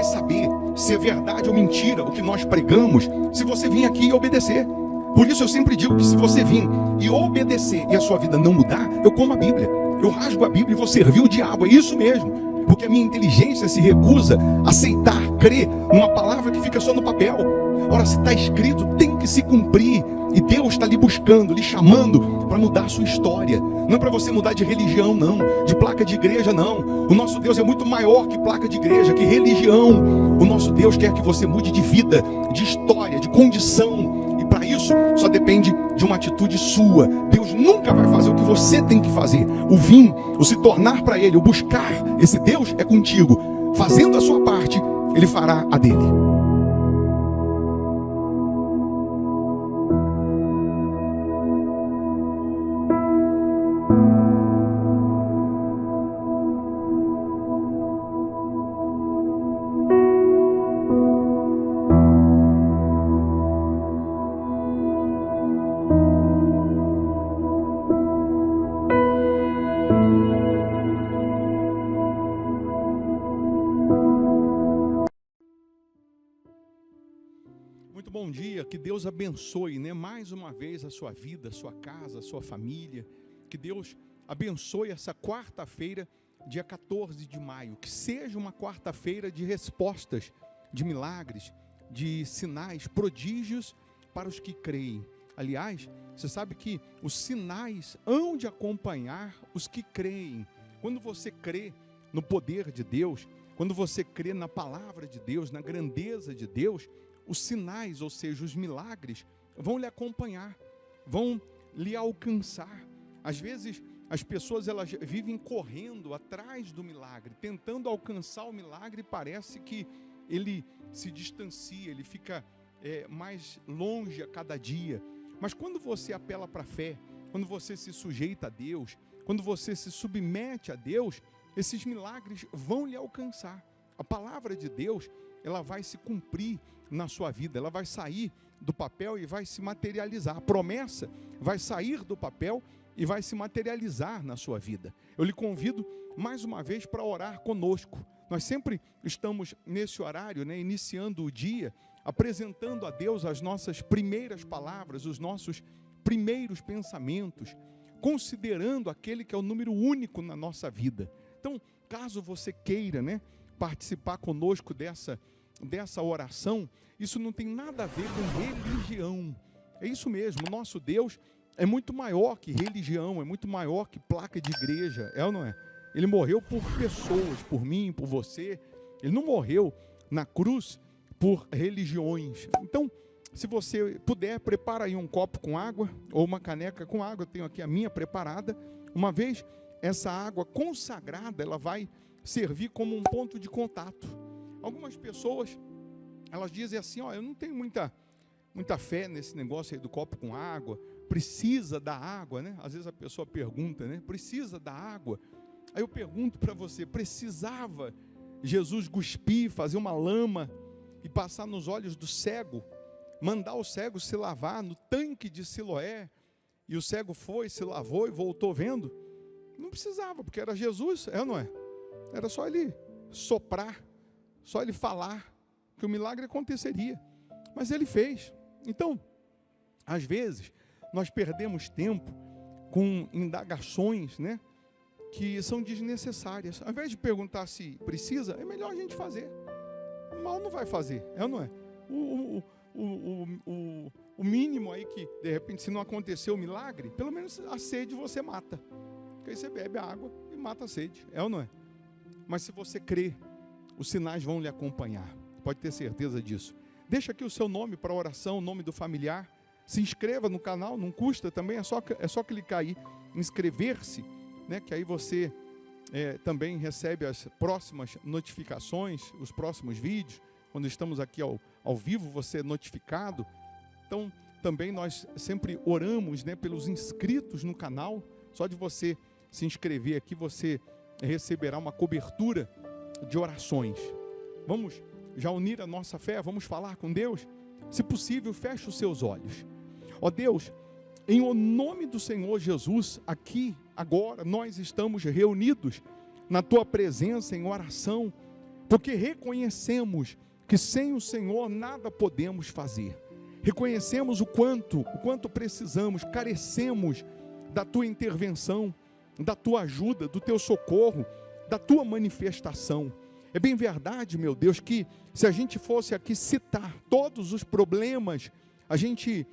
saber se é verdade ou mentira o que nós pregamos se você vir aqui e obedecer. Por isso eu sempre digo que se você vir e obedecer e a sua vida não mudar, eu como a Bíblia, eu rasgo a Bíblia e vou servir o diabo, é isso mesmo. Porque a minha inteligência se recusa a aceitar, crer numa palavra que fica só no papel. Ora, se está escrito, tem que se cumprir. E Deus está lhe buscando, lhe chamando para mudar a sua história. Não é para você mudar de religião, não. De placa de igreja, não. O nosso Deus é muito maior que placa de igreja, que religião. O nosso Deus quer que você mude de vida, de história, de condição. E para isso, só depende de uma atitude sua. Deus nunca vai fazer o que você tem que fazer. O vir, o se tornar para Ele, o buscar esse Deus é contigo. Fazendo a sua parte, Ele fará a dele. Muito bom dia, que Deus abençoe, mais uma vez a sua vida, a sua casa, a sua família. Que Deus abençoe essa quarta-feira, dia 14 de maio. Que seja uma quarta-feira de respostas, de milagres, de sinais, prodígios para os que creem. Aliás, você sabe que os sinais hão de acompanhar os que creem. Quando você crê no poder de Deus, quando você crê na palavra de Deus, na grandeza de Deus, os sinais, ou seja, os milagres, vão lhe acompanhar, vão lhe alcançar. Às vezes, as pessoas elas vivem correndo atrás do milagre, tentando alcançar o milagre, e parece que ele se distancia, ele fica mais longe a cada dia. Mas quando você apela para a fé, quando você se sujeita a Deus, quando você se submete a Deus, esses milagres vão lhe alcançar. A palavra de Deus, ela vai se cumprir na sua vida, ela vai sair do papel e vai se materializar. A promessa vai sair do papel e vai se materializar na sua vida. Eu lhe convido mais uma vez para orar conosco. Nós sempre estamos nesse horário, iniciando o dia, apresentando a Deus as nossas primeiras palavras, os nossos primeiros pensamentos, considerando aquele que é o número único na nossa vida. Então, caso você queira, participar conosco dessa oração, isso não tem nada a ver com religião. É isso mesmo, o nosso Deus é muito maior que religião, é muito maior que placa de igreja, é ou não é? Ele morreu por pessoas, por mim, por você. Ele não morreu na cruz por religiões. Então, se você puder, prepara aí um copo com água ou uma caneca com água. Eu tenho aqui a minha preparada. Uma vez essa água consagrada, ela vai servir como um ponto de contato. Algumas pessoas, elas dizem assim, eu não tenho muita fé nesse negócio aí do copo com água, precisa da água, Às vezes a pessoa pergunta, precisa da água. Aí eu pergunto para você, precisava Jesus cuspir, fazer uma lama e passar nos olhos do cego, mandar o cego se lavar no tanque de Siloé, e o cego foi, se lavou e voltou vendo? Não precisava, porque era Jesus, é ou não é? Era só ele soprar, só ele falar, que o milagre aconteceria. Mas ele fez. Então, às vezes, nós perdemos tempo com indagações, que são desnecessárias. Ao invés de perguntar se precisa, é melhor a gente fazer. O mal não vai fazer, é ou não é? O mínimo aí que, de repente, se não acontecer o milagre, pelo menos a sede você mata. Porque aí você bebe a água e mata a sede, é ou não é? Mas se você crer, os sinais vão lhe acompanhar. Pode ter certeza disso. Deixa aqui o seu nome para oração, o nome do familiar. Se inscreva no canal, não custa também, é só clicar aí, inscrever-se, que aí você também recebe as próximas notificações, os próximos vídeos. Quando estamos aqui ao vivo, você é notificado. Então, também nós sempre oramos, pelos inscritos no canal. Só de você se inscrever aqui, você receberá uma cobertura de orações. Vamos já unir a nossa fé, vamos falar com Deus? Se possível, feche os seus olhos. Ó Deus, em o nome do Senhor Jesus, aqui, agora, nós estamos reunidos na Tua presença em oração, porque reconhecemos que sem o Senhor nada podemos fazer. Reconhecemos o quanto precisamos, carecemos da tua intervenção, da tua ajuda, do teu socorro, da tua manifestação. É bem verdade, meu Deus, que se a gente fosse aqui citar todos os problemas, a gente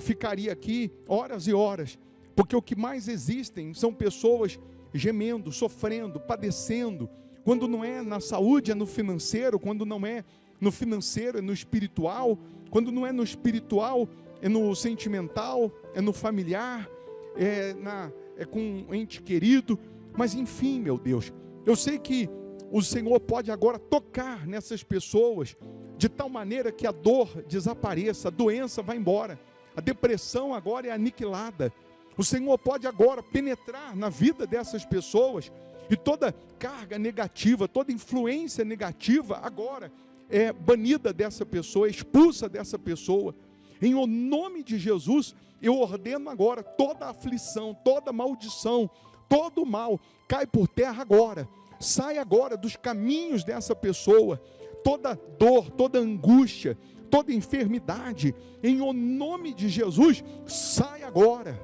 ficaria aqui horas e horas, porque o que mais existem são pessoas gemendo, sofrendo, padecendo. Quando não é na saúde, é no financeiro. Quando não é no financeiro, é no espiritual. Quando não é no espiritual, é no sentimental, é no familiar, é com um ente querido. Mas enfim, meu Deus, eu sei que o Senhor pode agora tocar nessas pessoas de tal maneira que a dor desapareça, a doença vai embora, a depressão agora é aniquilada. O Senhor pode agora penetrar na vida dessas pessoas e toda carga negativa, toda influência negativa agora é banida dessa pessoa, expulsa dessa pessoa. Em o nome de Jesus, eu ordeno agora toda aflição, toda maldição, todo mal, cai por terra agora. Sai agora dos caminhos dessa pessoa, toda dor, toda angústia, toda enfermidade, em o nome de Jesus, sai agora.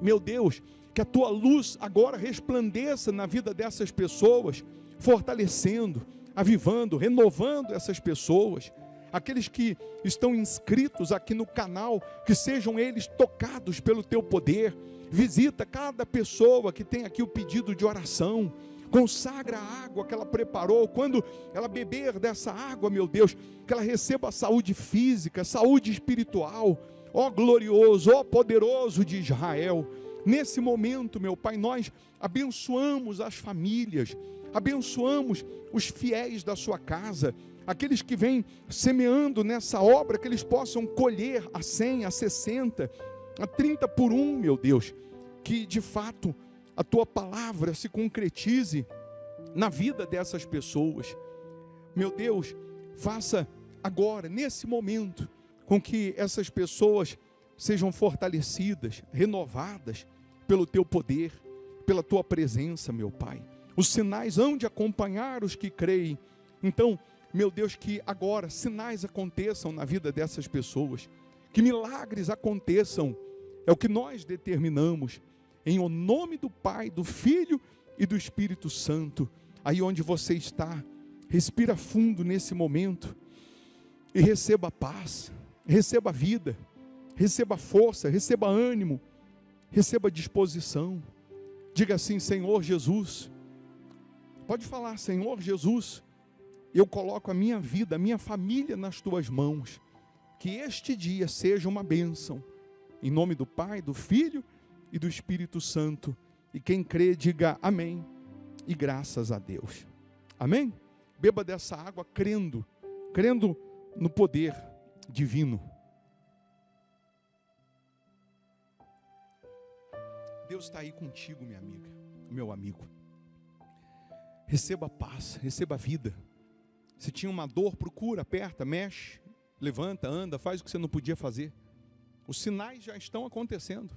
Meu Deus, que a tua luz agora resplandeça na vida dessas pessoas, fortalecendo, avivando, renovando essas pessoas. Aqueles que estão inscritos aqui no canal, que sejam eles tocados pelo teu poder. Visita cada pessoa que tem aqui o pedido de oração. Consagra a água que ela preparou. Quando ela beber dessa água, meu Deus, que ela receba saúde física, saúde espiritual. Ó glorioso, ó poderoso de Israel. Nesse momento, meu Pai, nós abençoamos as famílias, abençoamos os fiéis da sua casa, aqueles que vêm semeando nessa obra, que eles possam colher a 100, a 60, a 30 por 1, meu Deus, que de fato a tua palavra se concretize na vida dessas pessoas. Meu Deus, faça agora, nesse momento, com que essas pessoas sejam fortalecidas, renovadas pelo teu poder, pela tua presença, meu Pai. Os sinais hão de acompanhar os que creem. Então, meu Deus, que agora sinais aconteçam na vida dessas pessoas, que milagres aconteçam, é o que nós determinamos, em o nome do Pai, do Filho e do Espírito Santo. Aí onde você está, respira fundo nesse momento e receba paz, receba vida, receba força, receba ânimo, receba disposição. Diga assim: Senhor Jesus, pode falar: Senhor Jesus, eu coloco a minha vida, a minha família nas tuas mãos, que este dia seja uma bênção, em nome do Pai, do Filho e do Espírito Santo. E quem crê, diga amém e graças a Deus. Amém? Beba dessa água crendo no poder divino. Deus está aí contigo, minha amiga, meu amigo. Receba paz, receba vida. Se tinha uma dor, procura, aperta, mexe, levanta, anda, faz o que você não podia fazer. Os sinais já estão acontecendo.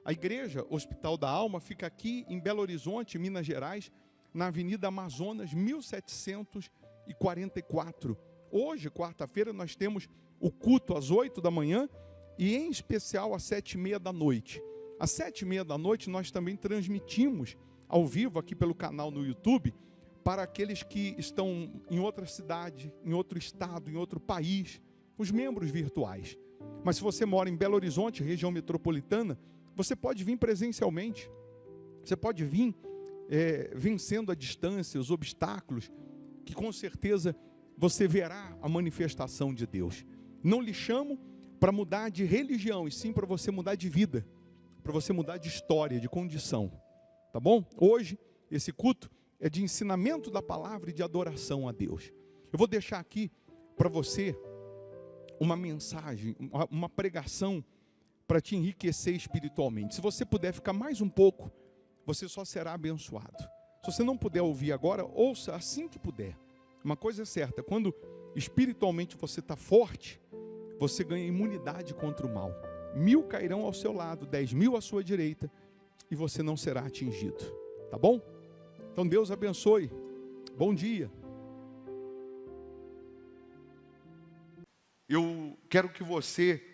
A igreja Hospital da Alma fica aqui em Belo Horizonte, Minas Gerais, na Avenida Amazonas, 1744. Hoje, quarta-feira, nós temos o culto às 8 da manhã e, em especial, às 7h30 da noite. Às 7h30 da noite, nós também transmitimos ao vivo aqui pelo canal no YouTube para aqueles que estão em outra cidade, em outro estado, em outro país, os membros virtuais. Mas se você mora em Belo Horizonte, região metropolitana, você pode vir presencialmente. Você pode vir vencendo a distância, os obstáculos, que com certeza você verá a manifestação de Deus. Não lhe chamo para mudar de religião, e sim para você mudar de vida, para você mudar de história, de condição. Tá bom? Hoje, esse culto é de ensinamento da palavra e de adoração a Deus. Eu vou deixar aqui para você uma mensagem, uma pregação para te enriquecer espiritualmente. Se você puder ficar mais um pouco, você só será abençoado. Se você não puder ouvir agora, ouça assim que puder. Uma coisa é certa: quando espiritualmente você está forte, você ganha imunidade contra o mal. 1000 cairão ao seu lado, 10.000 à sua direita, e você não será atingido. Tá bom? Então Deus abençoe. Bom dia. eu quero que você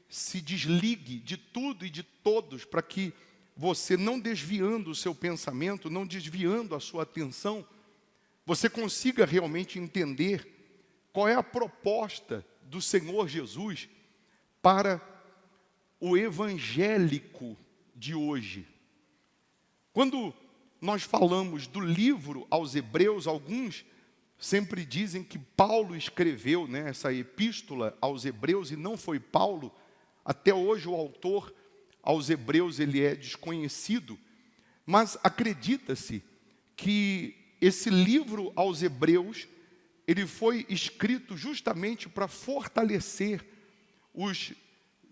se desligue de tudo e de todos, para que você, não desviando o seu pensamento, não desviando a sua atenção, você consiga realmente entender qual é a proposta do Senhor Jesus para o evangélico de hoje. Quando nós falamos do livro aos Hebreus, alguns sempre dizem que Paulo escreveu, né, essa epístola aos Hebreus e não foi Paulo. Até hoje o autor aos Hebreus ele é desconhecido, mas acredita-se que esse livro aos Hebreus ele foi escrito justamente para fortalecer os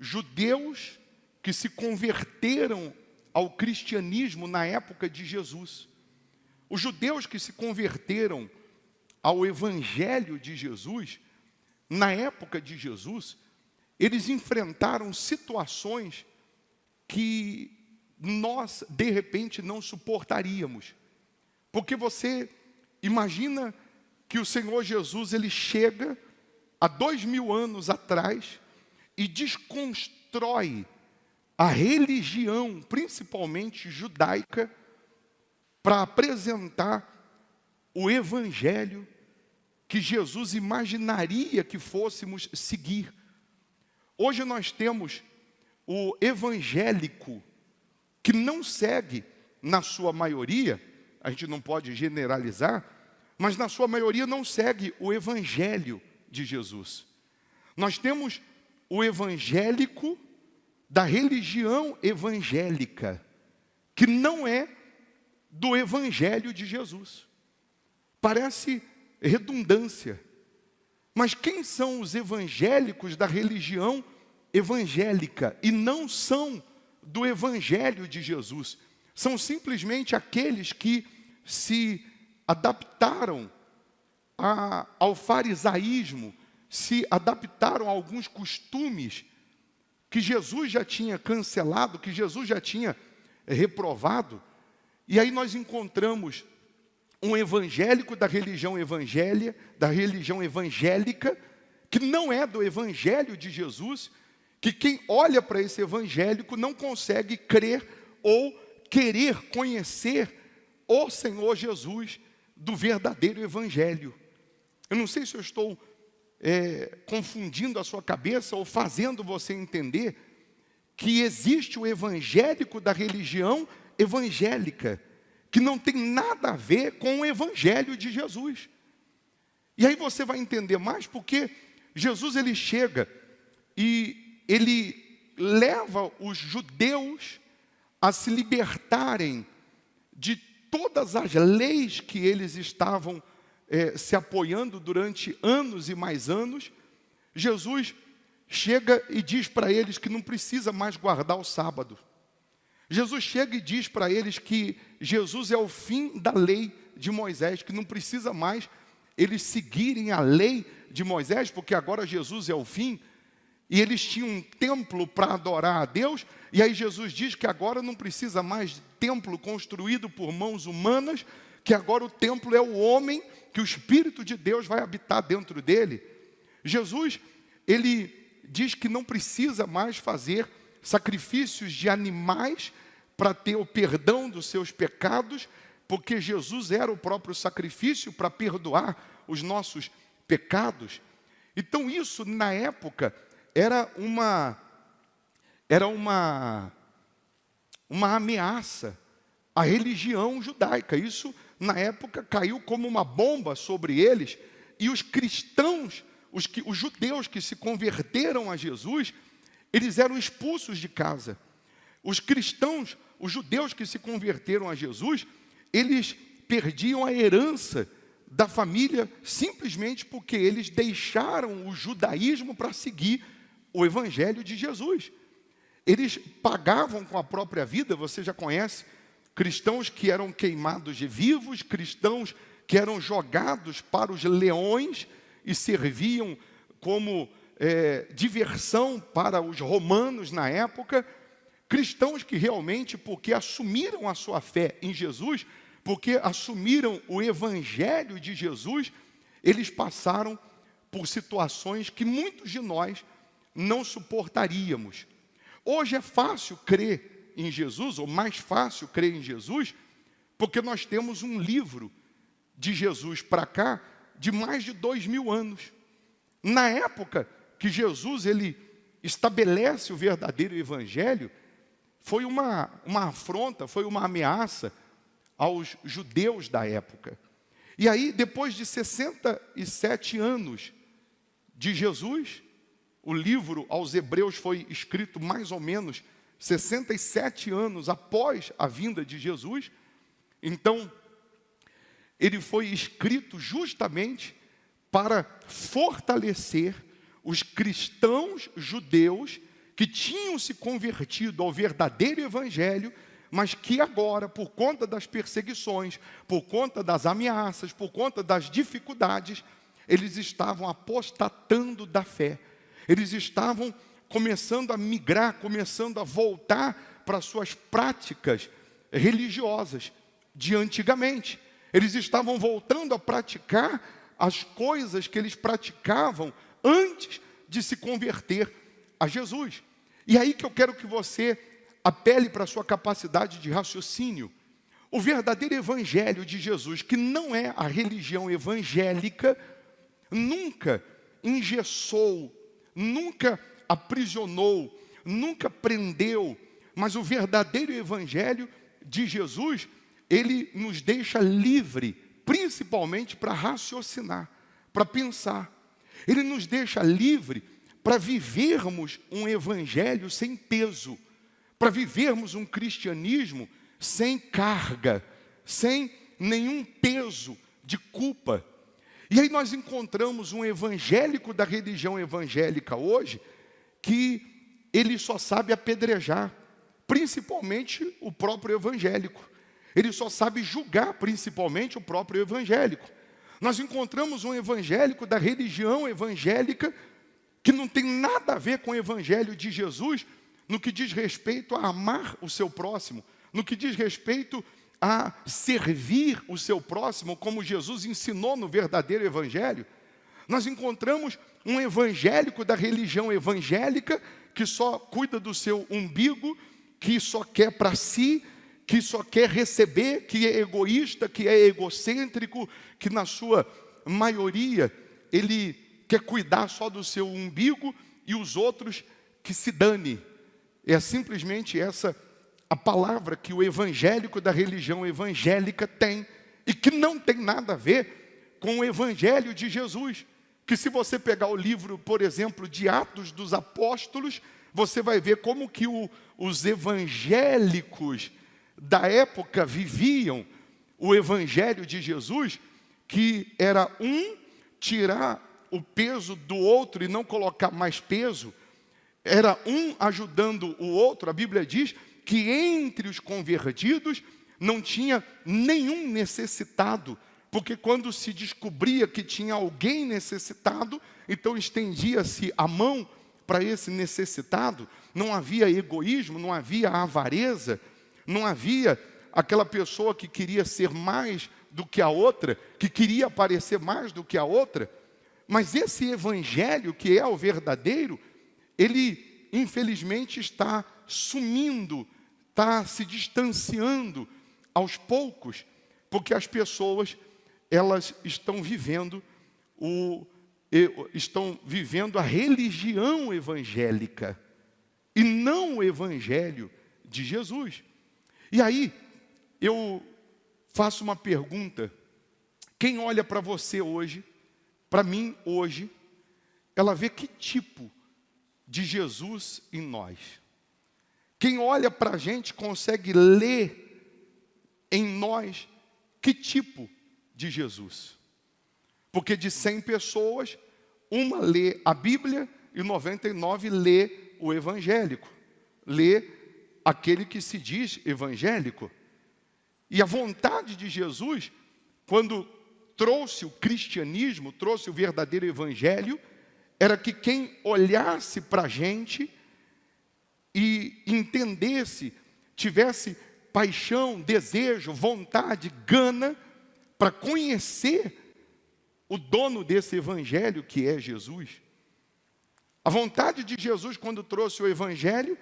judeus que se converteram ao cristianismo na época de Jesus. Os judeus que se converteram ao evangelho de Jesus, na época de Jesus, eles enfrentaram situações que nós, de repente, não suportaríamos. Porque você imagina que o Senhor Jesus, ele chega há 2000 anos atrás e desconstrói a religião, principalmente judaica, para apresentar o evangelho que Jesus imaginaria que fôssemos seguir. Hoje nós temos o evangélico que não segue, na sua maioria, a gente não pode generalizar, mas na sua maioria não segue o evangelho de Jesus. Nós temos o evangélico da religião evangélica, que não é do evangelho de Jesus. Parece redundância, mas quem são os evangélicos da religião evangélica e não são do evangelho de Jesus? São simplesmente aqueles que se adaptaram ao farisaísmo, se adaptaram a alguns costumes que Jesus já tinha cancelado, que Jesus já tinha reprovado. E aí nós encontramos um evangélico da religião evangélica, que não é do evangelho de Jesus, que quem olha para esse evangélico não consegue crer ou querer conhecer o Senhor Jesus do verdadeiro evangelho. Eu não sei se eu estou confundindo a sua cabeça ou fazendo você entender que existe o evangélico da religião evangélica, que não tem nada a ver com o evangelho de Jesus. E aí você vai entender mais porque Jesus ele chega e ele leva os judeus a se libertarem de todas as leis que eles estavam se apoiando durante anos e mais anos. Jesus chega e diz para eles que não precisa mais guardar o sábado. Jesus chega e diz para eles que Jesus é o fim da lei de Moisés, que não precisa mais eles seguirem a lei de Moisés, porque agora Jesus é o fim. E eles tinham um templo para adorar a Deus, e aí Jesus diz que agora não precisa mais de templo construído por mãos humanas, que agora o templo é o homem, que o Espírito de Deus vai habitar dentro dele. Jesus, ele diz que não precisa mais fazer sacrifícios de animais para ter o perdão dos seus pecados, porque Jesus era o próprio sacrifício para perdoar os nossos pecados. Então isso, na época, era uma ameaça à religião judaica. Isso, na época, caiu como uma bomba sobre eles, e os cristãos, os judeus que se converteram a Jesus, eles eram expulsos de casa. Os cristãos, os judeus que se converteram a Jesus, eles perdiam a herança da família simplesmente porque eles deixaram o judaísmo para seguir o evangelho de Jesus. Eles pagavam com a própria vida. Você já conhece cristãos que eram queimados de vivos, cristãos que eram jogados para os leões e serviam como diversão para os romanos na época. Cristãos que realmente, porque assumiram a sua fé em Jesus, porque assumiram o evangelho de Jesus, eles passaram por situações que muitos de nós não suportaríamos. Hoje é fácil crer em Jesus, ou mais fácil crer em Jesus, porque nós temos um livro de Jesus para cá de mais de 2000 anos. Na época que Jesus ele estabelece o verdadeiro evangelho, foi uma afronta, foi uma ameaça aos judeus da época. E aí, depois de 67 anos de Jesus, o livro aos Hebreus foi escrito mais ou menos 67 anos após a vinda de Jesus. Então, ele foi escrito justamente para fortalecer os cristãos judeus que tinham se convertido ao verdadeiro evangelho, mas que agora, por conta das perseguições, por conta das ameaças, por conta das dificuldades, eles estavam apostatando da fé. Eles estavam começando a migrar, começando a voltar para suas práticas religiosas de antigamente. Eles estavam voltando a praticar as coisas que eles praticavam antes de se converter a Jesus. E aí que eu quero que você apele para a sua capacidade de raciocínio. O verdadeiro evangelho de Jesus, que não é a religião evangélica, nunca engessou, nunca aprisionou, nunca prendeu, mas o verdadeiro evangelho de Jesus, ele nos deixa livre, principalmente para raciocinar, para pensar. Ele nos deixa livre para vivermos um evangelho sem peso, para vivermos um cristianismo sem carga, sem nenhum peso de culpa. E aí nós encontramos um evangélico da religião evangélica hoje, que ele só sabe apedrejar, principalmente o próprio evangélico. Ele só sabe julgar, principalmente o próprio evangélico. Nós encontramos um evangélico da religião evangélica, que não tem nada a ver com o evangelho de Jesus, no que diz respeito a amar o seu próximo, no que diz respeito a servir o seu próximo, como Jesus ensinou no verdadeiro evangelho. Nós encontramos um evangélico da religião evangélica, que só cuida do seu umbigo, que só quer para si, que só quer receber, que é egoísta, que é egocêntrico, que na sua maioria ele quer cuidar só do seu umbigo e os outros que se dane. É simplesmente essa a palavra que o evangélico da religião evangélica tem, e que não tem nada a ver com o evangelho de Jesus. Que se você pegar o livro, por exemplo, de Atos dos Apóstolos, você vai ver como que os evangélicos da época viviam o evangelho de Jesus, que era tirar o peso do outro e não colocar mais peso, era ajudando o outro. A Bíblia diz que entre os convertidos não tinha nenhum necessitado, porque quando se descobria que tinha alguém necessitado, então estendia-se a mão para esse necessitado. Não havia egoísmo, não havia avareza, não havia aquela pessoa que queria ser mais do que a outra, que queria parecer mais do que a outra. Mas esse evangelho, que é o verdadeiro, ele infelizmente está sumindo, está se distanciando aos poucos, porque as pessoas, elas estão vivendo a religião evangélica e não o evangelho de Jesus. E aí eu faço uma pergunta: quem olha para você hoje, para mim hoje, ela vê que tipo de Jesus em nós? Quem olha para a gente consegue ler em nós que tipo de Jesus? Porque de 100 pessoas, uma lê a Bíblia e 99 lê o evangélico, lê aquele que se diz evangélico. E a vontade de Jesus, quando trouxe o cristianismo, trouxe o verdadeiro evangelho, era que quem olhasse para a gente e entendesse, tivesse paixão, desejo, vontade, gana para conhecer o dono desse evangelho que é Jesus. A vontade de Jesus, quando trouxe o evangelho,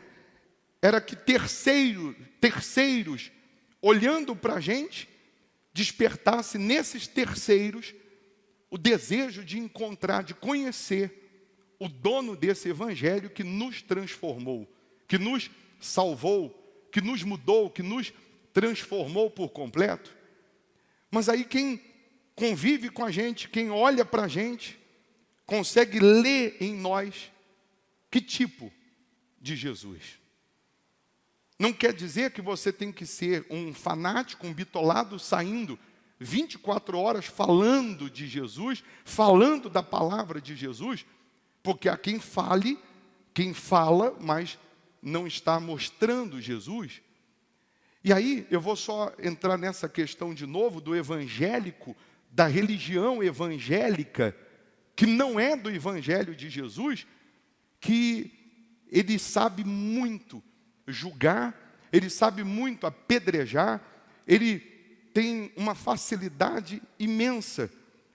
era que terceiros, olhando para a gente, despertasse nesses terceiros o desejo de encontrar, de conhecer o dono desse evangelho que nos transformou, que nos salvou, que nos mudou, que nos transformou por completo. Mas aí quem convive com a gente, quem olha para a gente, consegue ler em nós que tipo de Jesus. Não quer dizer que você tem que ser um fanático, um bitolado, saindo 24 horas falando de Jesus, falando da palavra de Jesus, porque há quem fala, mas não está mostrando Jesus. E aí, eu vou só entrar nessa questão de novo do evangélico, da religião evangélica, que não é do evangelho de Jesus, que ele sabe muito julgar, ele sabe muito apedrejar, ele tem uma facilidade imensa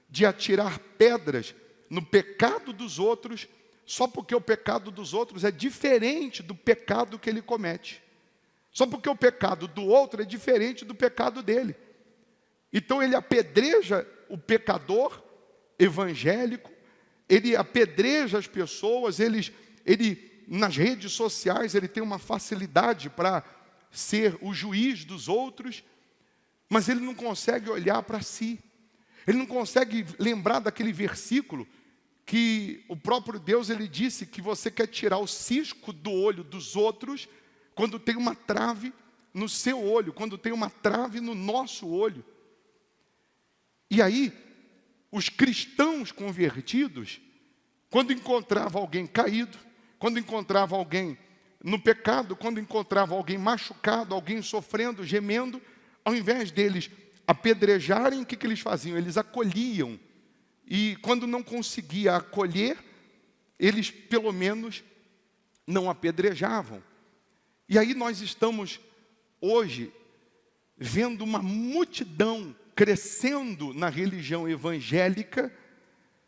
de atirar pedras no pecado dos outros, só porque o pecado dos outros é diferente do pecado que ele comete. Só porque o pecado do outro é diferente do pecado dele. Então ele apedreja o pecador evangélico, ele apedreja as pessoas, ele nas redes sociais ele tem uma facilidade para ser o juiz dos outros, mas ele não consegue olhar para si. Ele não consegue lembrar daquele versículo que o próprio Deus ele disse que você quer tirar o cisco do olho dos outros quando tem uma trave no seu olho, quando tem uma trave no nosso olho. E aí, os cristãos convertidos, quando encontravam alguém caído, quando encontravam alguém no pecado, quando encontravam alguém machucado, alguém sofrendo, gemendo, ao invés deles apedrejarem, o que eles faziam? Eles acolhiam. E quando não conseguia acolher, eles pelo menos não apedrejavam. E aí nós estamos hoje vendo uma multidão crescendo na religião evangélica,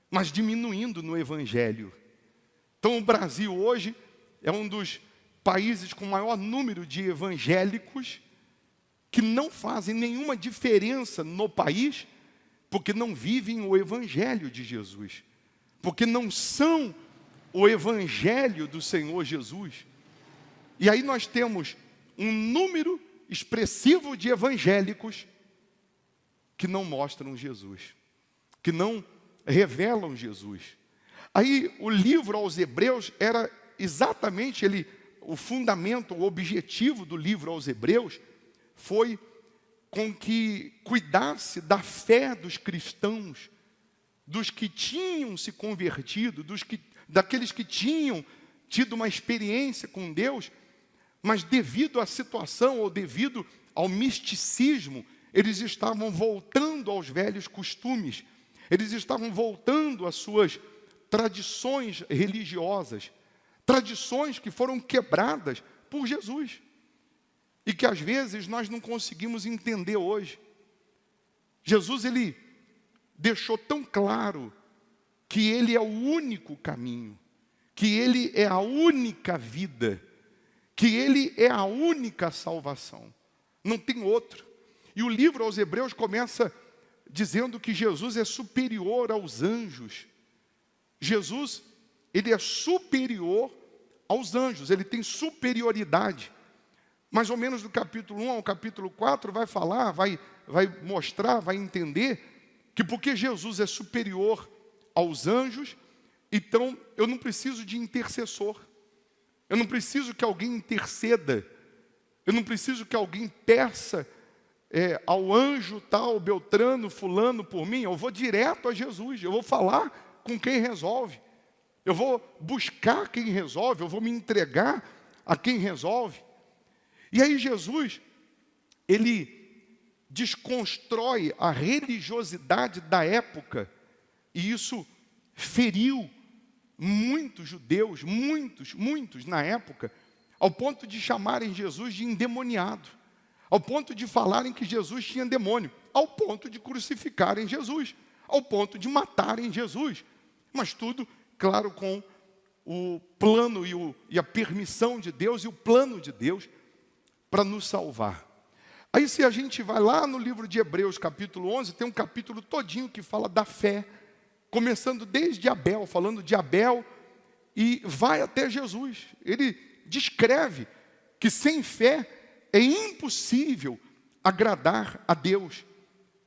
mas diminuindo no evangelho. Então o Brasil hoje é um dos países com maior número de evangélicos que não fazem nenhuma diferença no país, porque não vivem o evangelho de Jesus, porque não são o evangelho do Senhor Jesus. E aí nós temos um número expressivo de evangélicos que não mostram Jesus, que não revelam Jesus. Aí o livro aos Hebreus era exatamente o fundamento, o objetivo do livro aos Hebreus foi com que cuidasse da fé dos cristãos, dos que tinham se convertido, daqueles que tinham tido uma experiência com Deus, mas devido à situação ou devido ao misticismo, eles estavam voltando aos velhos costumes, eles estavam voltando às suas tradições religiosas, tradições que foram quebradas por Jesus e que às vezes nós não conseguimos entender hoje. Jesus, ele deixou tão claro que ele é o único caminho, que ele é a única vida, que ele é a única salvação, não tem outro. E o livro aos Hebreus começa dizendo que Jesus é superior aos anjos. Jesus, ele é superior aos anjos, ele tem superioridade. Mais ou menos do capítulo 1 ao capítulo 4 vai falar, vai mostrar, vai entender que porque Jesus é superior aos anjos, então eu não preciso de intercessor. Eu não preciso que alguém interceda. Eu não preciso que alguém peça ao anjo tal, Beltrano, fulano por mim. Eu vou direto a Jesus, eu vou falar com quem resolve. Eu vou buscar quem resolve, eu vou me entregar a quem resolve. E aí Jesus, ele desconstrói a religiosidade da época, e isso feriu muitos judeus, muitos na época, ao ponto de chamarem Jesus de endemoniado, ao ponto de falarem que Jesus tinha demônio, ao ponto de crucificarem Jesus, ao ponto de matarem Jesus. Mas tudo, claro, com o plano e a permissão de Deus e o plano de Deus para nos salvar. Aí se a gente vai lá no livro de Hebreus, capítulo 11, tem um capítulo todinho que fala da fé, começando desde Abel, falando de Abel, e vai até Jesus. Ele descreve que sem fé é impossível agradar a Deus.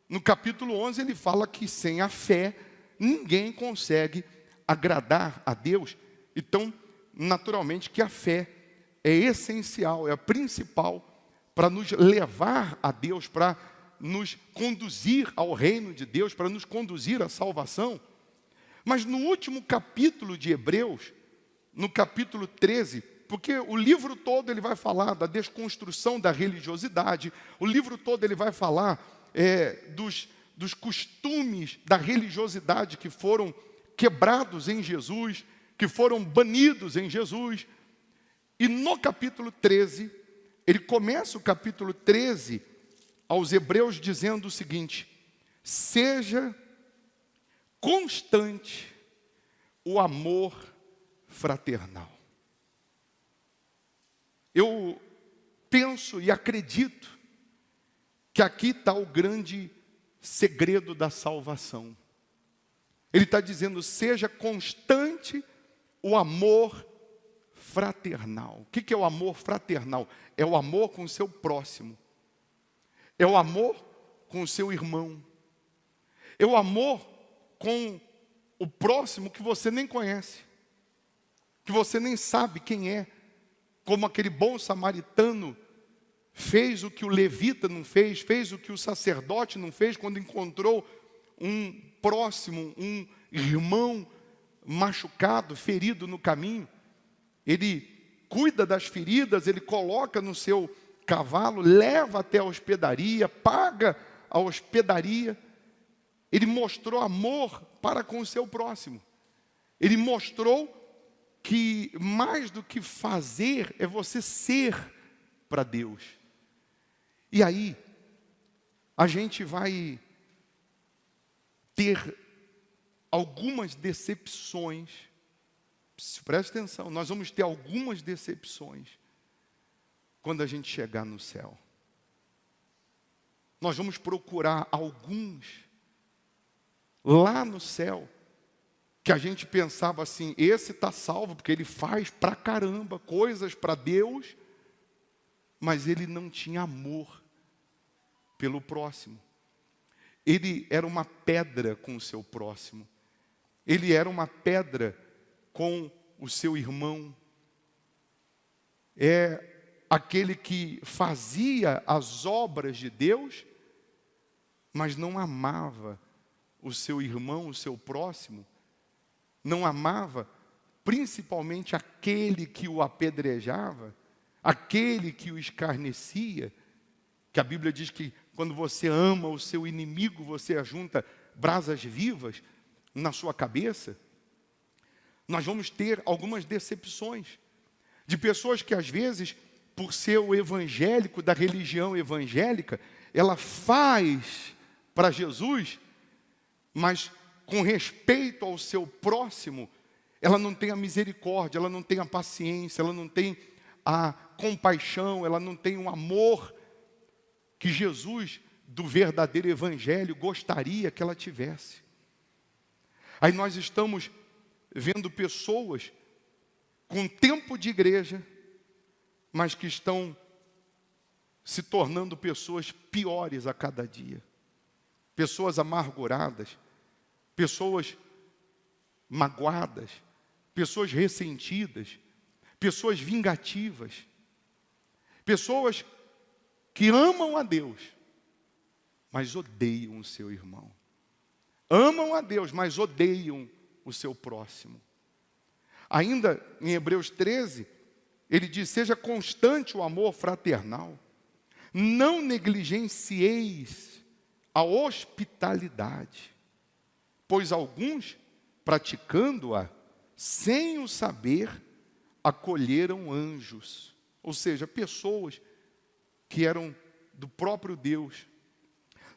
No capítulo 11 ele fala que sem a fé ninguém consegue agradar a Deus. Então, naturalmente que a fé é essencial, é a principal para nos levar a Deus, para nos conduzir ao reino de Deus, para nos conduzir à salvação. Mas no último capítulo de Hebreus, no capítulo 13, porque o livro todo ele vai falar da desconstrução da religiosidade, o livro todo ele vai falar dos costumes da religiosidade que foram quebrados em Jesus, que foram banidos em Jesus. E no capítulo 13, ele começa o capítulo 13 aos Hebreus dizendo o seguinte: seja constante o amor fraternal. Eu penso e acredito que aqui está o grande segredo da salvação. Ele está dizendo, seja constante o amor fraternal. O que é o amor fraternal? É o amor com o seu próximo. É o amor com o seu irmão. É o amor com o próximo que você nem conhece, que você nem sabe quem é, como aquele bom samaritano fez o que o levita não fez, fez o que o sacerdote não fez quando encontrou um próximo, um irmão machucado, ferido no caminho. Ele cuida das feridas, ele coloca no seu cavalo, leva até a hospedaria, paga a hospedaria. Ele mostrou amor para com o seu próximo. Ele mostrou que mais do que fazer é você ser para Deus. E aí, a gente vai ter algumas decepções. Preste atenção, nós vamos ter algumas decepções quando a gente chegar no céu. Nós vamos procurar alguns lá no céu que a gente pensava assim, esse está salvo porque ele faz pra caramba coisas para Deus, mas ele não tinha amor pelo próximo. Ele era uma pedra com o seu próximo. Ele era uma pedra com o seu irmão. É aquele que fazia as obras de Deus, mas não amava o seu irmão, o seu próximo. Não amava principalmente aquele que o apedrejava, aquele que o escarnecia, que a Bíblia diz que quando você ama o seu inimigo, você ajunta brasas vivas na sua cabeça. Nós vamos ter algumas decepções de pessoas que às vezes, por ser o evangélico, da religião evangélica, ela faz para Jesus, mas com respeito ao seu próximo, ela não tem a misericórdia, ela não tem a paciência, ela não tem a compaixão, ela não tem o amor que Jesus, do verdadeiro evangelho, gostaria que ela tivesse. Aí nós estamos vendo pessoas com tempo de igreja, mas que estão se tornando pessoas piores a cada dia. Pessoas amarguradas, pessoas magoadas, pessoas ressentidas, pessoas vingativas, pessoas que amam a Deus, mas odeiam o seu irmão. Amam a Deus, mas odeiam o seu próximo. Ainda em Hebreus 13, ele diz, seja constante o amor fraternal, não negligencieis a hospitalidade, pois alguns, praticando-a, sem o saber, acolheram anjos, ou seja, pessoas que eram do próprio Deus.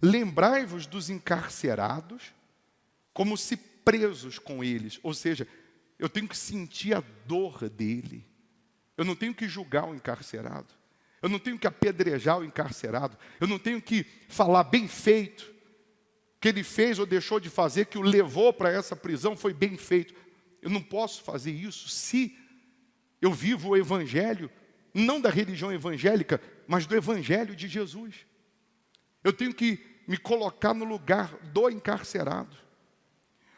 Lembrai-vos dos encarcerados, como se presos com eles. Ou seja, eu tenho que sentir a dor dele. Eu não tenho que julgar o encarcerado. Eu não tenho que apedrejar o encarcerado. Eu não tenho que falar bem feito. Que ele fez ou deixou de fazer, que o levou para essa prisão, foi bem feito. Eu não posso fazer isso se eu vivo o evangelho, não da religião evangélica, mas do evangelho de Jesus. Eu tenho que me colocar no lugar do encarcerado,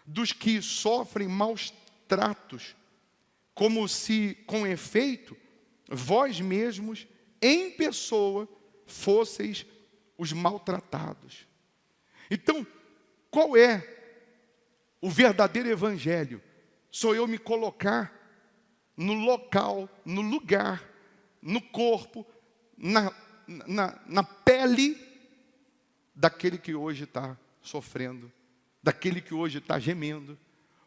dos que sofrem maus tratos, como se, com efeito, vós mesmos, em pessoa, fosseis os maltratados. Então, qual é o verdadeiro evangelho? Sou eu me colocar no local, no lugar, no corpo, na pele daquele que hoje está sofrendo, daquele que hoje está gemendo,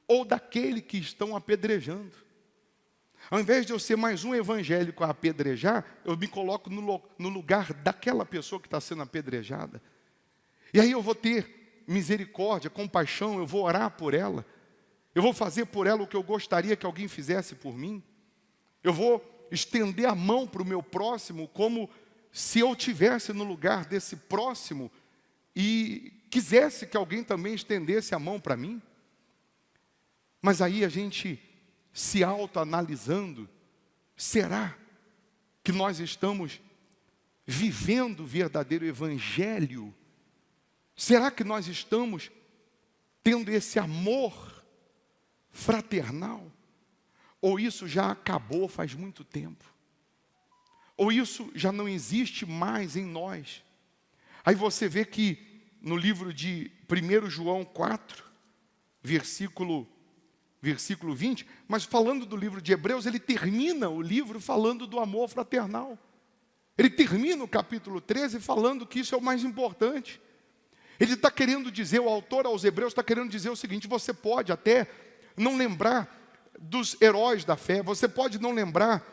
ou daquele que estão apedrejando. Ao invés de eu ser mais um evangélico a apedrejar, eu me coloco no lugar daquela pessoa que está sendo apedrejada. E aí eu vou ter misericórdia, compaixão, eu vou orar por ela. Eu vou fazer por ela o que eu gostaria que alguém fizesse por mim. Eu vou estender a mão para o meu próximo como se eu estivesse no lugar desse próximo e quisesse que alguém também estendesse a mão para mim. Mas aí a gente se autoanalisando, será que nós estamos vivendo o verdadeiro evangelho? Será que nós estamos tendo esse amor fraternal? Ou isso já acabou faz muito tempo? Ou isso já não existe mais em nós? Aí você vê que no livro de 1 João 4, versículo 20, mas falando do livro de Hebreus, ele termina o livro falando do amor fraternal. Ele termina o capítulo 13 falando que isso é o mais importante. Ele está querendo dizer, o autor aos Hebreus está querendo dizer o seguinte: você pode até não lembrar dos heróis da fé, você pode não lembrar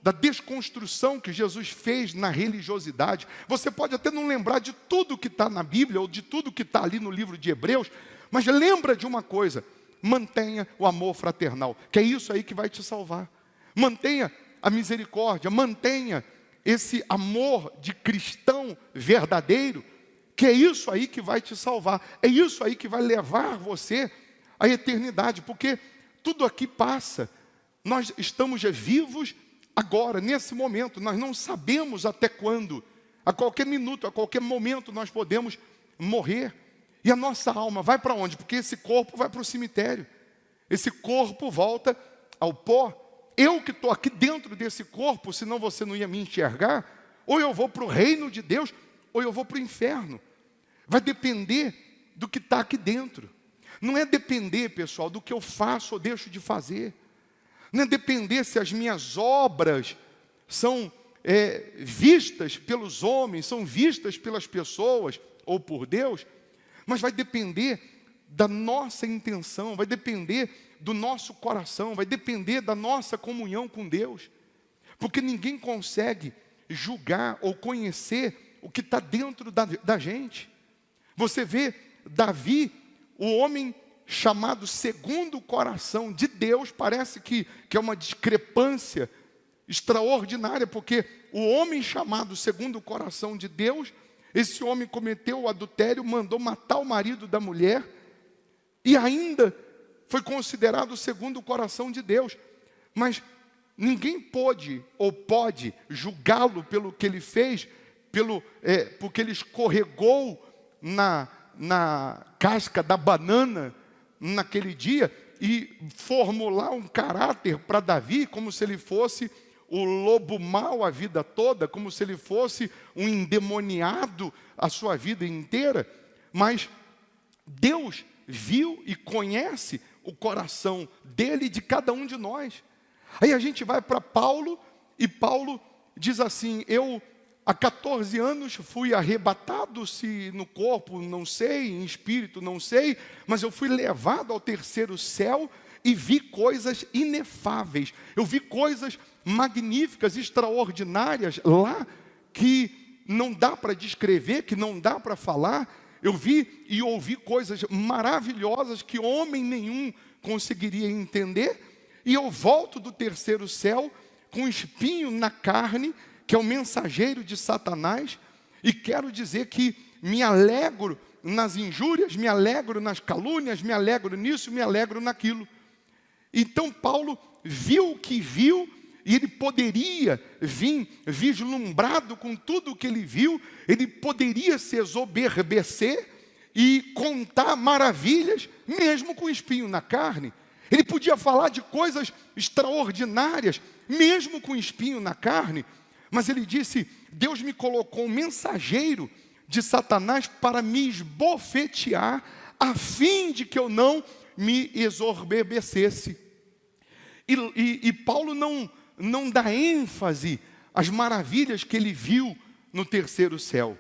da desconstrução que Jesus fez na religiosidade, você pode até não lembrar de tudo que está na Bíblia, ou de tudo que está ali no livro de Hebreus, mas lembra de uma coisa: mantenha o amor fraternal, que é isso aí que vai te salvar. Mantenha a misericórdia, mantenha esse amor de cristão verdadeiro, que é isso aí que vai te salvar, é isso aí que vai levar você à eternidade, porque tudo aqui passa. Nós estamos vivos agora, nesse momento, nós não sabemos até quando, a qualquer minuto, a qualquer momento nós podemos morrer. E a nossa alma vai para onde? Porque esse corpo vai para o cemitério, esse corpo volta ao pó. Eu que estou aqui dentro desse corpo, senão você não ia me enxergar, ou eu vou para o reino de Deus, ou eu vou para o inferno. Vai depender do que está aqui dentro. Não é depender, pessoal, do que eu faço ou deixo de fazer. Não é depender se as minhas obras são vistas pelos homens, são vistas pelas pessoas ou por Deus, mas vai depender da nossa intenção, vai depender do nosso coração, vai depender da nossa comunhão com Deus. Porque ninguém consegue julgar ou conhecer o que está dentro da gente. Você vê Davi, o homem chamado segundo o coração de Deus, parece que é uma discrepância extraordinária, porque o homem chamado segundo o coração de Deus, esse homem cometeu o adultério, mandou matar o marido da mulher, e ainda foi considerado segundo o coração de Deus. Mas ninguém pôde ou pode julgá-lo pelo que ele fez, porque ele escorregou na casca da banana naquele dia, e formular um caráter para Davi, como se ele fosse o lobo mau a vida toda, como se ele fosse um endemoniado a sua vida inteira. Mas Deus viu e conhece o coração dele e de cada um de nós. Aí a gente vai para Paulo, e Paulo diz assim: eu há 14 anos fui arrebatado, se no corpo não sei, em espírito não sei, mas eu fui levado ao terceiro céu e vi coisas inefáveis. Eu vi coisas magníficas, extraordinárias lá, que não dá para descrever, que não dá para falar. eu vi e ouvi coisas maravilhosas que homem nenhum conseguiria entender, e eu volto do terceiro céu com um espinho na carne, que é o mensageiro de Satanás, e quero dizer que me alegro nas injúrias, me alegro nas calúnias, me alegro nisso, me alegro naquilo. Então Paulo viu o que viu, e ele poderia vir vislumbrado com tudo o que ele viu, ele poderia se exoberbecer e contar maravilhas, mesmo com espinho na carne. Ele podia falar de coisas extraordinárias, mesmo com espinho na carne, mas ele disse: Deus me colocou um mensageiro de Satanás para me esbofetear, a fim de que eu não me exorbecesse. E Paulo não dá ênfase às maravilhas que ele viu no terceiro céu,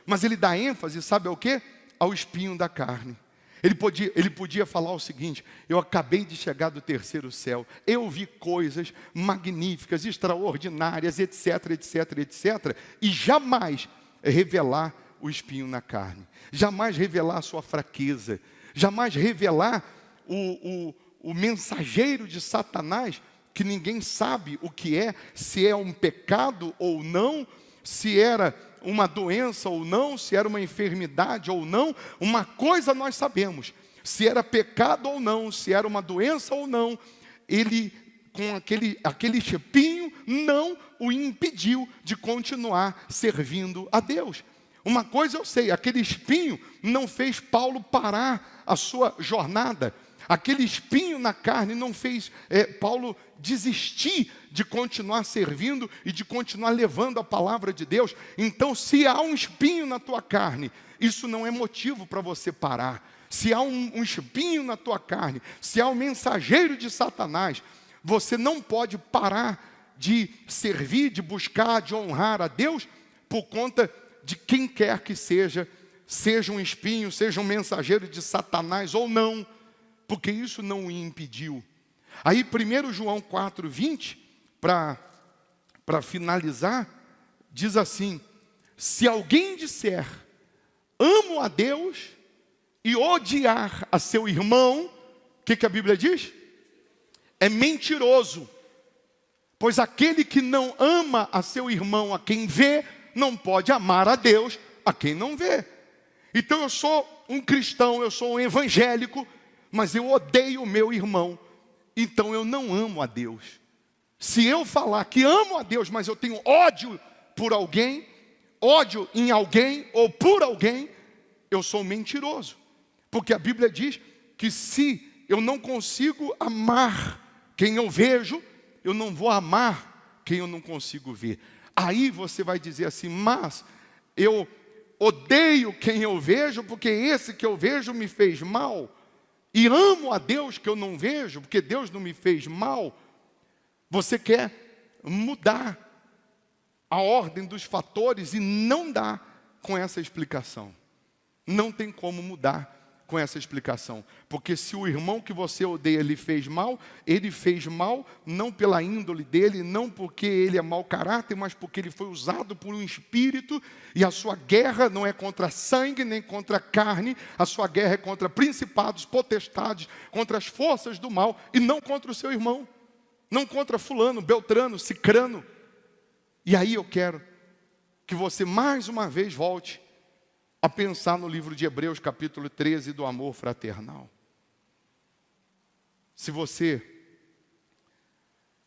mas ele dá ênfase, sabe ao quê? Ao espinho da carne. Ele podia falar o seguinte: eu acabei de chegar do terceiro céu, eu vi coisas magníficas, extraordinárias, etc, etc, etc, e jamais revelar o espinho na carne, jamais revelar a sua fraqueza, jamais revelar o mensageiro de Satanás, que ninguém sabe o que é, se é um pecado ou não, se era uma doença ou não, se era uma enfermidade ou não. Uma coisa nós sabemos: se era pecado ou não, se era uma doença ou não, ele, com aquele espinho, não o impediu de continuar servindo a Deus. Uma coisa eu sei: aquele espinho não fez Paulo parar a sua jornada. Aquele espinho na carne não fez Paulo desistir de continuar servindo e de continuar levando a palavra de Deus. Então, se há um espinho na tua carne, isso não é motivo para você parar. Se há um espinho na tua carne, se há um mensageiro de Satanás, você não pode parar de servir, de buscar, de honrar a Deus por conta de quem quer que seja um espinho, seja um mensageiro de Satanás ou não, porque isso não o impediu. Aí 1 João 4:20, para finalizar, diz assim: se alguém disser amo a Deus e odiar a seu irmão, o que a Bíblia diz? É mentiroso, pois aquele que não ama a seu irmão a quem vê, não pode amar a Deus a quem não vê. Então eu sou um cristão, eu sou um evangélico, mas eu odeio o meu irmão, então eu não amo a Deus. Se eu falar que amo a Deus, mas eu tenho ódio por alguém, ódio em alguém ou por alguém, eu sou mentiroso. Porque a Bíblia diz que se eu não consigo amar quem eu vejo, eu não vou amar quem eu não consigo ver. Aí você vai dizer assim: mas eu odeio quem eu vejo, porque esse que eu vejo me fez mal. E amo a Deus que eu não vejo, porque Deus não me fez mal. Você quer mudar a ordem dos fatores e não dá com essa explicação. Não tem como mudar com essa explicação. Porque se o irmão que você odeia lhe fez mal, ele fez mal não pela índole dele, não porque ele é mau caráter, mas porque ele foi usado por um espírito, e a sua guerra não é contra sangue nem contra carne, a sua guerra é contra principados, potestades, contra as forças do mal, e não contra o seu irmão, não contra fulano, beltrano, cicrano. E aí eu quero que você mais uma vez volte a pensar no livro de Hebreus, capítulo 13, do amor fraternal. Se você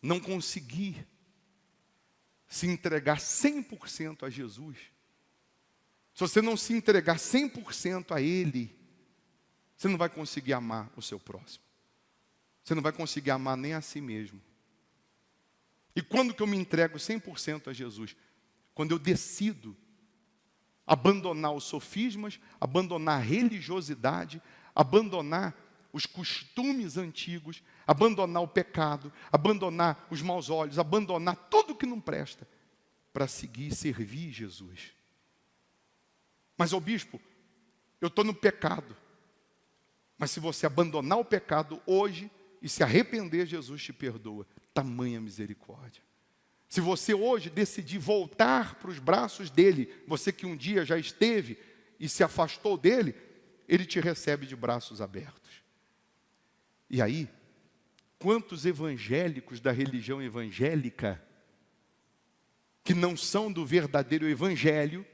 não conseguir se entregar 100% a Jesus, se você não se entregar 100% a Ele, você não vai conseguir amar o seu próximo. Você não vai conseguir amar nem a si mesmo. E quando que eu me entrego 100% a Jesus? Quando eu decido abandonar os sofismas, abandonar a religiosidade, abandonar os costumes antigos, abandonar o pecado, abandonar os maus olhos, abandonar tudo que não presta, para seguir e servir Jesus. Mas, ô bispo, eu estou no pecado. Mas se você abandonar o pecado hoje e se arrepender, Jesus te perdoa. Tamanha misericórdia. Se você hoje decidir voltar para os braços dele, você que um dia já esteve e se afastou dele, ele te recebe de braços abertos. E aí, quantos evangélicos da religião evangélica, que não são do verdadeiro evangelho,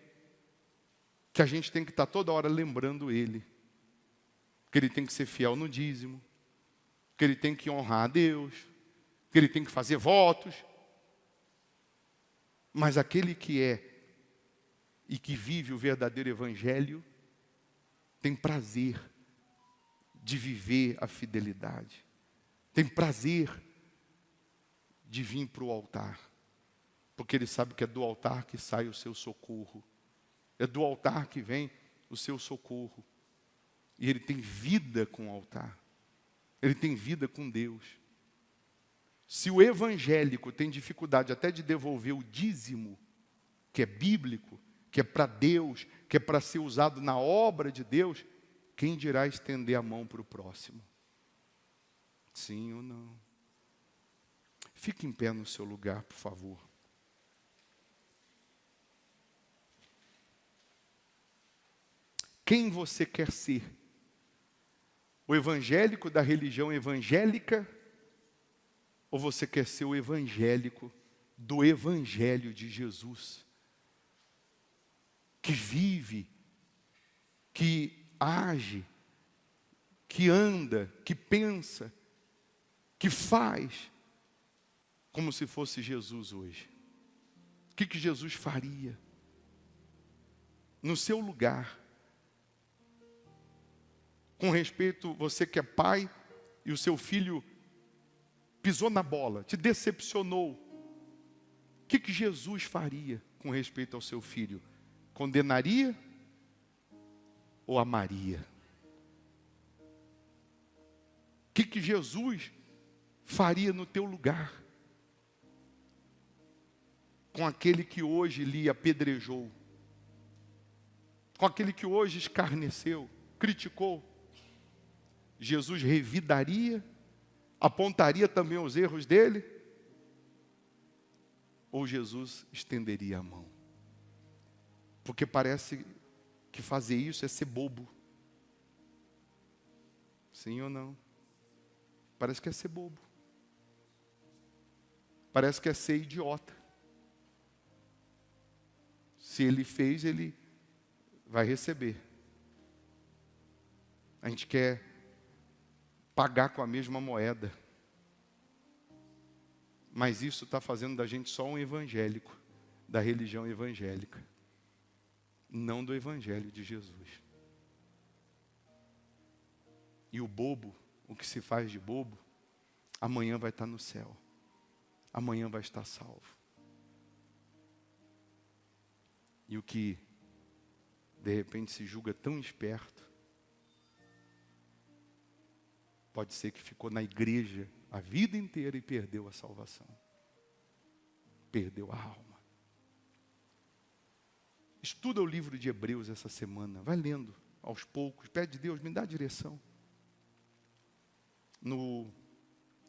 que a gente tem que estar toda hora lembrando ele, que ele tem que ser fiel no dízimo, que ele tem que honrar a Deus, que ele tem que fazer votos. Mas aquele que é e que vive o verdadeiro evangelho, tem prazer de viver a fidelidade, tem prazer de vir para o altar, porque ele sabe que é do altar que sai o seu socorro, é do altar que vem o seu socorro, e ele tem vida com o altar, ele tem vida com Deus. Se o evangélico tem dificuldade até de devolver o dízimo, que é bíblico, que é para Deus, que é para ser usado na obra de Deus, quem dirá estender a mão para o próximo? Sim ou não? Fique em pé no seu lugar, por favor. Quem você quer ser? O evangélico da religião evangélica? Ou você quer ser o evangélico do evangelho de Jesus? Que vive, que age, que anda, que pensa, que faz, como se fosse Jesus hoje. O que Jesus faria no seu lugar? Com respeito, você que é pai e o seu filho pisou na bola, te decepcionou. O que Jesus faria com respeito ao seu filho? Condenaria ou amaria? O que Jesus faria no teu lugar? Com aquele que hoje lhe apedrejou, com aquele que hoje escarneceu, criticou. Jesus revidaria, apontaria também os erros dele? Ou Jesus estenderia a mão? Porque parece que fazer isso é ser bobo. Sim ou não? Parece que é ser bobo. Parece que é ser idiota. Se ele fez, ele vai receber. A gente quer pagar com a mesma moeda. Mas isso está fazendo da gente só um evangélico, da religião evangélica, não do evangelho de Jesus. E o bobo, o que se faz de bobo, amanhã vai estar no céu, amanhã vai estar salvo. E o que de repente se julga tão esperto, pode ser que ficou na igreja a vida inteira e perdeu a salvação. Perdeu a alma. Estuda o livro de Hebreus essa semana. Vai lendo aos poucos. Pede a Deus, me dá direção. No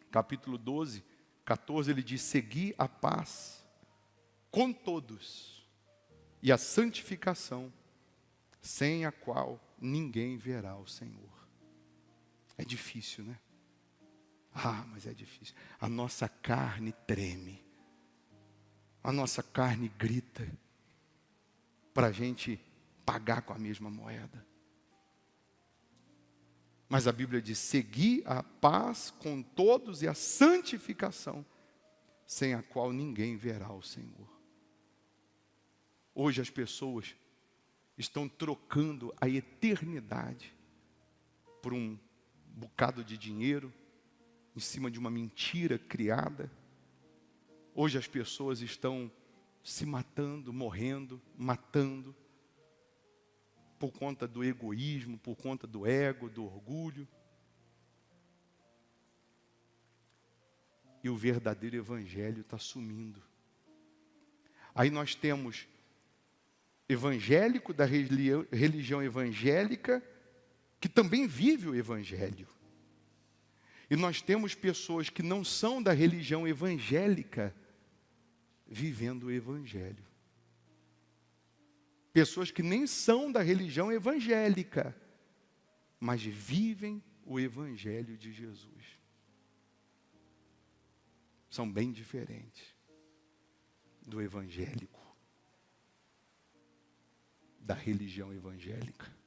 capítulo 12, 14, ele diz: segui a paz com todos e a santificação, sem a qual ninguém verá o Senhor. É difícil, né? Ah, mas é difícil. A nossa carne treme. A nossa carne grita para a gente pagar com a mesma moeda. Mas a Bíblia diz: seguir a paz com todos e a santificação, sem a qual ninguém verá o Senhor. Hoje as pessoas estão trocando a eternidade por um bocado de dinheiro, em cima de uma mentira criada. Hoje as pessoas estão se matando, morrendo, matando, por conta do egoísmo, por conta do ego, do orgulho. E o verdadeiro evangelho está sumindo. Aí nós temos evangélico da religião evangélica, que também vive o evangelho. E nós temos pessoas que não são da religião evangélica, vivendo o evangelho. Pessoas que nem são da religião evangélica, mas vivem o evangelho de Jesus. São bem diferentes do evangélico, da religião evangélica.